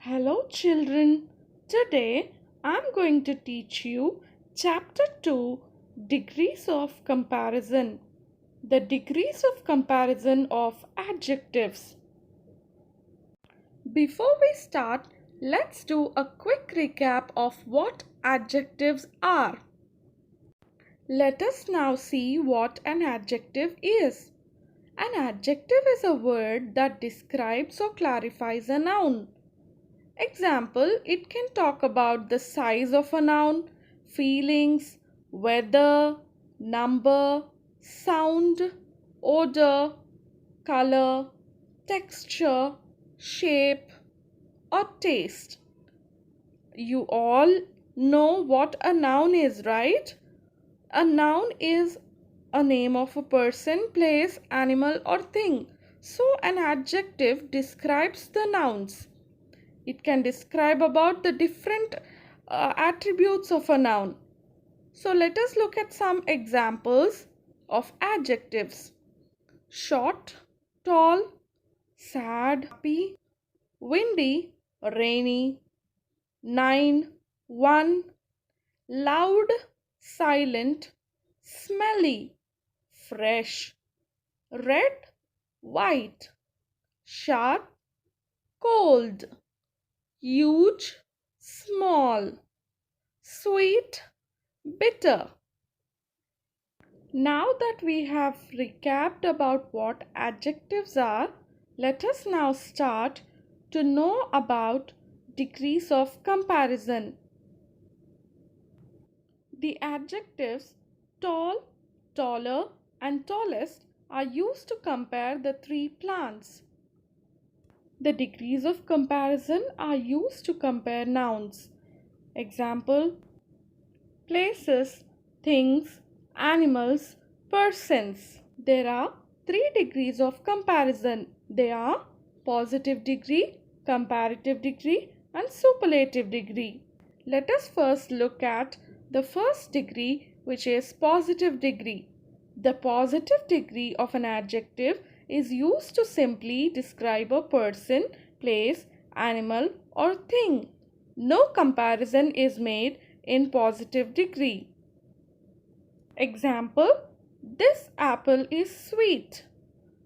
Hello children, today I am going to teach you chapter 2, Degrees of Comparison. The degrees of comparison of adjectives. Before we start, let's do a quick recap of what adjectives are. Let us now see what an adjective is. An adjective is a word that describes or clarifies a noun. Example, it can talk about the size of a noun, feelings, weather, number, sound, odor, color, texture, shape, or taste. You all know what a noun is, right? A noun is a name of a person, place, animal, or thing. So an adjective describes the nouns. It can describe about the different attributes of a noun. So let us look at some examples of adjectives. Short, tall, sad, happy, windy, rainy, 9, 1, loud, silent, smelly, fresh, red, white, sharp, cold, huge, small, sweet, bitter. Now that we have recapped about what adjectives are, let us now start to know about degrees of comparison. The adjectives tall, taller, and tallest are used to compare the three plants. The degrees of comparison are used to compare nouns. Example, places, things, animals, persons. There are three degrees of comparison. They are positive degree, comparative degree, and superlative degree. Let us first look at the first degree, which is positive degree. The positive degree of an adjective is used to simply describe a person, place, animal, or thing. No comparison is made in positive degree. Example, this apple is sweet.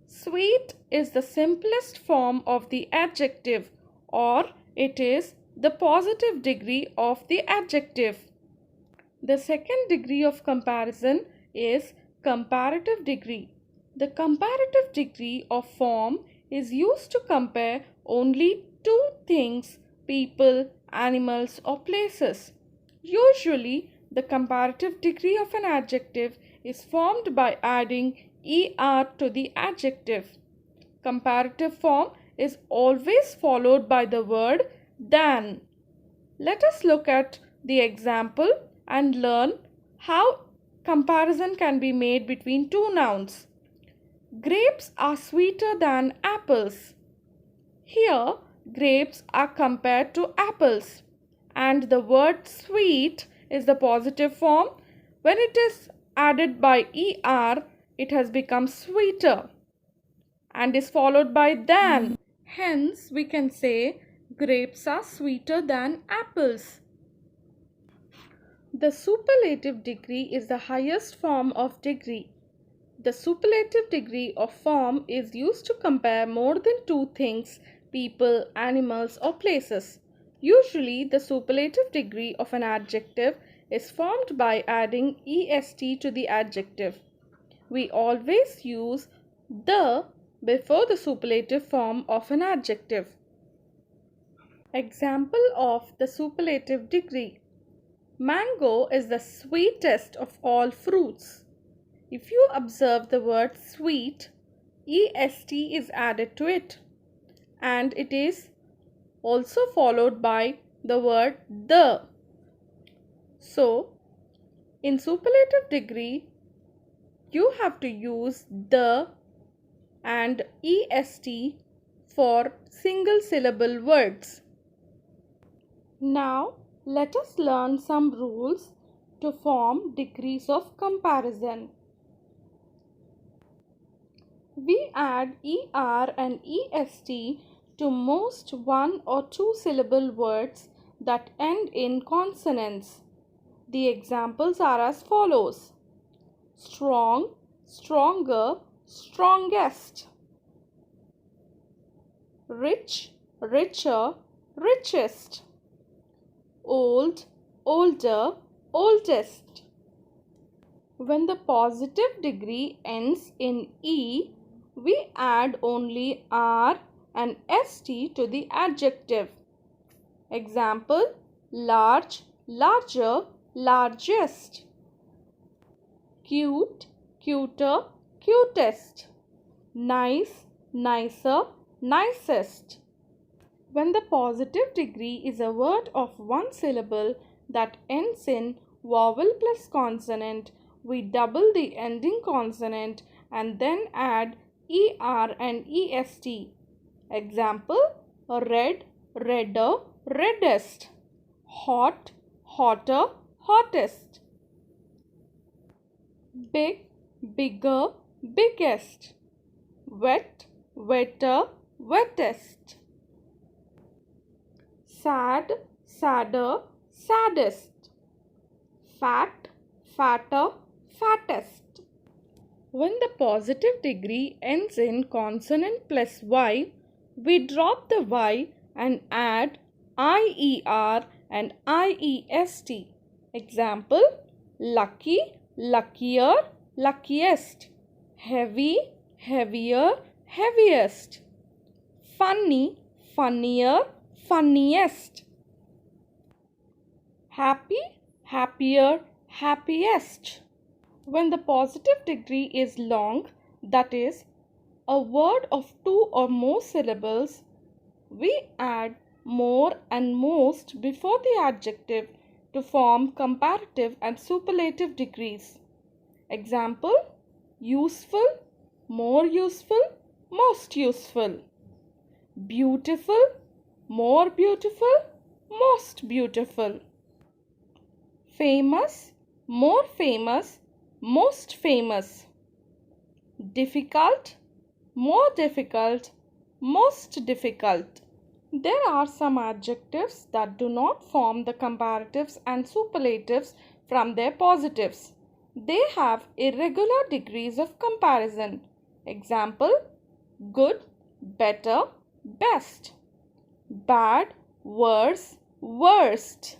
Sweet is the simplest form of the adjective, or it is the positive degree of the adjective. The second degree of comparison is comparative degree. The comparative degree of form is used to compare only two things, people, animals, or places. Usually, the comparative degree of an adjective is formed by adding er to the adjective. Comparative form is always followed by the word than. Let us look at the example and learn how comparison can be made between two nouns. Grapes are sweeter than apples. Here, grapes are compared to apples, and the word sweet is the positive form. When it is added by er, it has become sweeter and is followed by than. Hence, we can say grapes are sweeter than apples. The superlative degree is the highest form of degree. The superlative degree of form is used to compare more than two things, people, animals, or places. Usually, the superlative degree of an adjective is formed by adding est to the adjective. We always use the before the superlative form of an adjective. Example of the superlative degree. Mango is the sweetest of all fruits. If you observe the word sweet, est is added to it, and it is also followed by the word the. So, in superlative degree, you have to use the and est for single syllable words. Now, let us learn some rules to form degrees of comparison. We add er and est to most one or two syllable words that end in consonants. The examples are as follows: strong, stronger, strongest; rich, richer, richest; old, older, oldest. When the positive degree ends in E, we add only R and ST to the adjective. Example: large, larger, largest; cute, cuter, cutest; nice, nicer, nicest. When the positive degree is a word of one syllable that ends in vowel plus consonant, we double the ending consonant and then add ER and EST. Example: red, redder, reddest; hot, hotter, hottest; big, bigger, biggest; wet, wetter, wettest; sad, sadder, saddest; fat, fatter, fattest. When the positive degree ends in consonant plus Y, we drop the Y and add IER and IEST. Example: lucky, luckier, luckiest; heavy, heavier, heaviest; funny, funnier, funniest; happy, happier, happiest. When the positive degree is long, that is, a word of two or more syllables, we add more and most before the adjective to form comparative and superlative degrees. Example: useful, more useful, most useful; beautiful, more beautiful, most beautiful; famous, more famous, most famous; difficult, more difficult, most difficult. There are some adjectives that do not form the comparatives and superlatives from their positives. They have irregular degrees of comparison. Example: good, better, best; bad, worse, worst.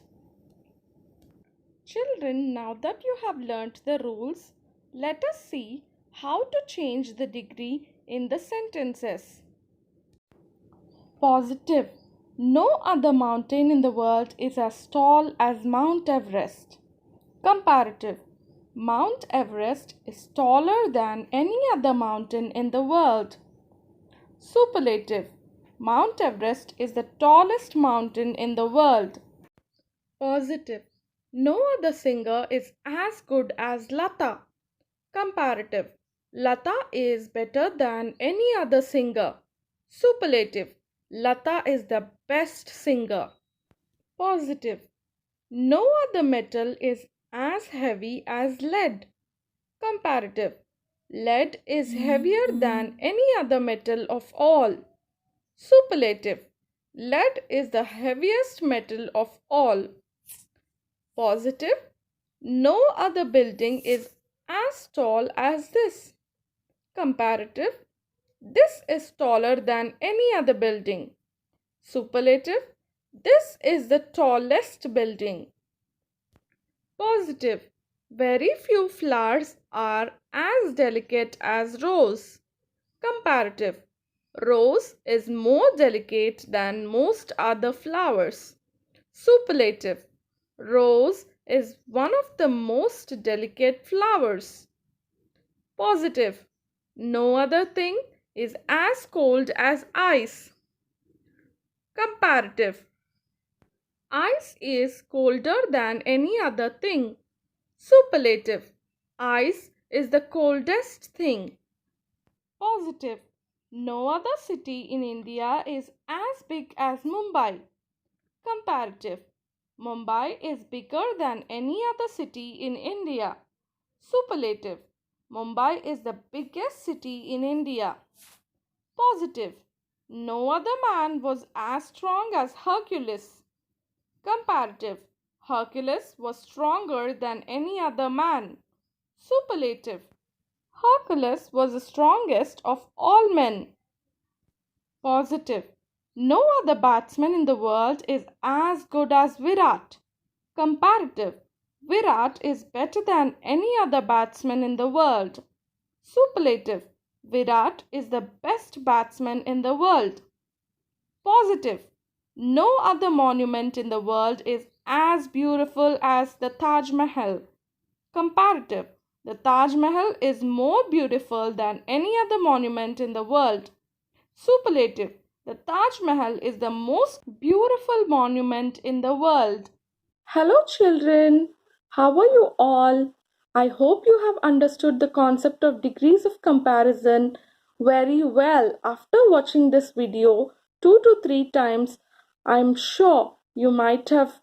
Children, now that you have learnt the rules, let us see how to change the degree in the sentences. Positive: no other mountain in the world is as tall as Mount Everest. Comparative: Mount Everest is taller than any other mountain in the world. Superlative: Mount Everest is the tallest mountain in the world. Positive: no other singer is as good as Lata. Comparative: Lata is better than any other singer. Superlative: Lata is the best singer. Positive: no other metal is as heavy as lead. Comparative: lead is heavier than any other metal of all. Superlative: lead is the heaviest metal of all. Positive: no other building is as tall as this. Comparative: this is taller than any other building. Superlative: this is the tallest building. Positive: very few flowers are as delicate as rose. Comparative: rose is more delicate than most other flowers. Superlative: rose is one of the most delicate flowers. Positive: no other thing is as cold as ice. Comparative: ice is colder than any other thing. Superlative: ice is the coldest thing. Positive: no other city in India is as big as Mumbai. Comparative: Mumbai is bigger than any other city in India. Superlative: Mumbai is the biggest city in India. Positive: No other man was as strong as Hercules. Comparative. Hercules was stronger than any other man. Superlative. Hercules was the strongest of all men. Positive. No other batsman in the world is as good as Virat. Comparative. Virat is better than any other batsman in the world. Superlative. Virat is the best batsman in the world. Positive. No other monument in the world is as beautiful as the Taj Mahal. Comparative. The Taj Mahal is more beautiful than any other monument in the world. Superlative. The Taj Mahal is the most beautiful monument in the world. Hello children. How are you all? I hope you have understood the concept of degrees of comparison very well after watching this video 2 to 3 times. I'm sure you might have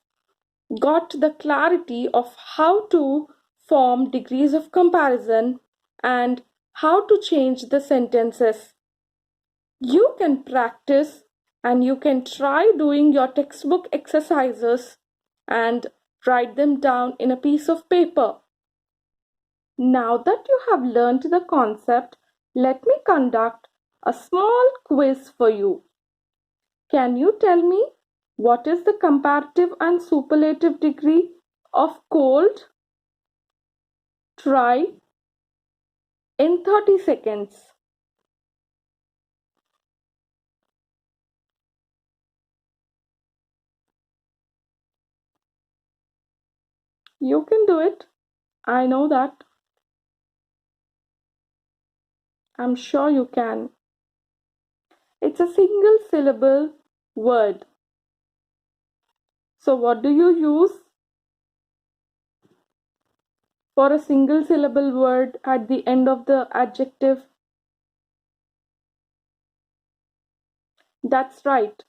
got the clarity of how to form degrees of comparison and how to change the sentences. You can practice and you can try doing your textbook exercises and write them down in a piece of paper. Now that you have learned the concept, let me conduct a small quiz for you. Can you tell me what is the comparative and superlative degree of cold? Try in 30 seconds. You can do it. I know that. I'm sure you can. It's a single syllable word. So what do you use for a single syllable word at the end of the adjective? That's right.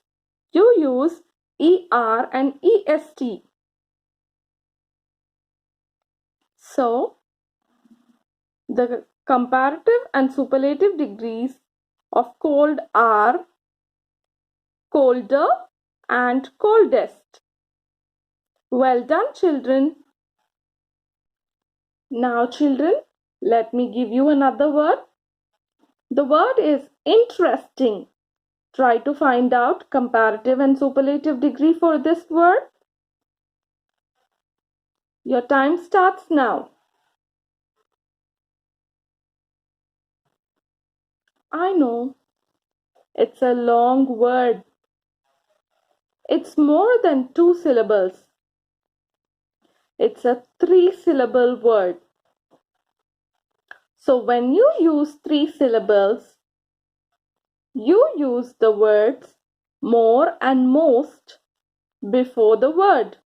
You use ER and EST. So the comparative and superlative degrees of cold are colder and coldest. Well done, children. Now, children, let me give you another word. The word is interesting. Try to find out comparative and superlative degree for this word. Your time starts now. I know, it's a long word. It's more than 2 syllables. It's a 3-syllable word. So when you use 3 syllables, you use the words more and most before the word.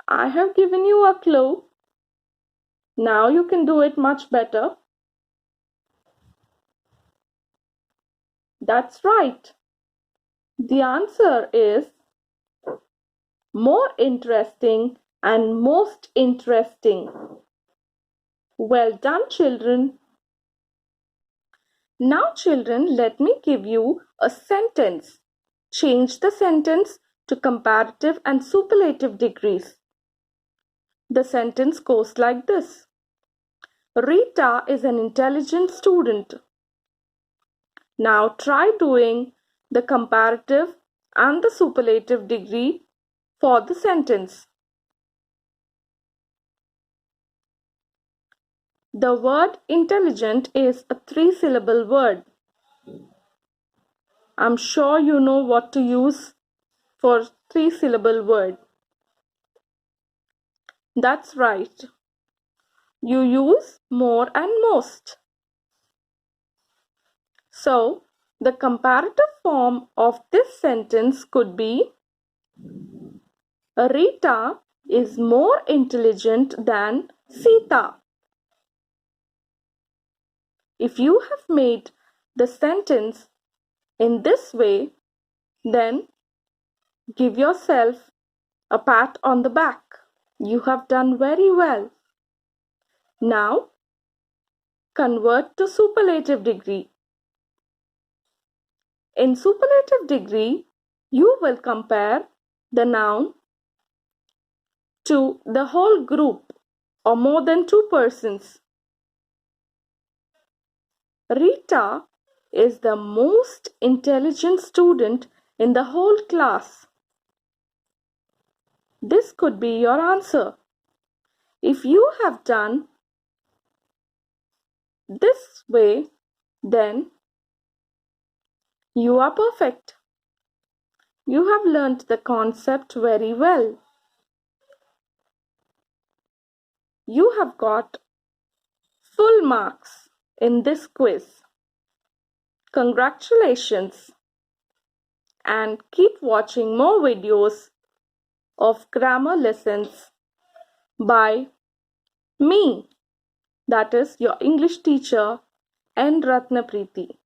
I have given you a clue. Now you can do it much better. That's right. The answer is more interesting and most interesting. Well done, children. Now, children, let me give you a sentence. Change the sentence to comparative and superlative degrees. The sentence goes like this. Rita is an intelligent student. Now try doing the comparative and the superlative degree for the sentence. The word intelligent is a 3-syllable word. I'm sure you know what to use for 3-syllable word. That's right. You use more and most. So, the comparative form of this sentence could be Rita is more intelligent than Sita. If you have made the sentence in this way, then give yourself a pat on the back. You have done very well. Now, convert to superlative degree. In superlative degree, you will compare the noun to the whole group or more than two persons. Rita is the most intelligent student in the whole class. This could be your answer. If you have done this way, then you are perfect. You have learnt the concept very well. You have got full marks in this quiz. Congratulations, and keep watching more videos of grammar lessons by me, that is your English teacher N. Ratnapriti.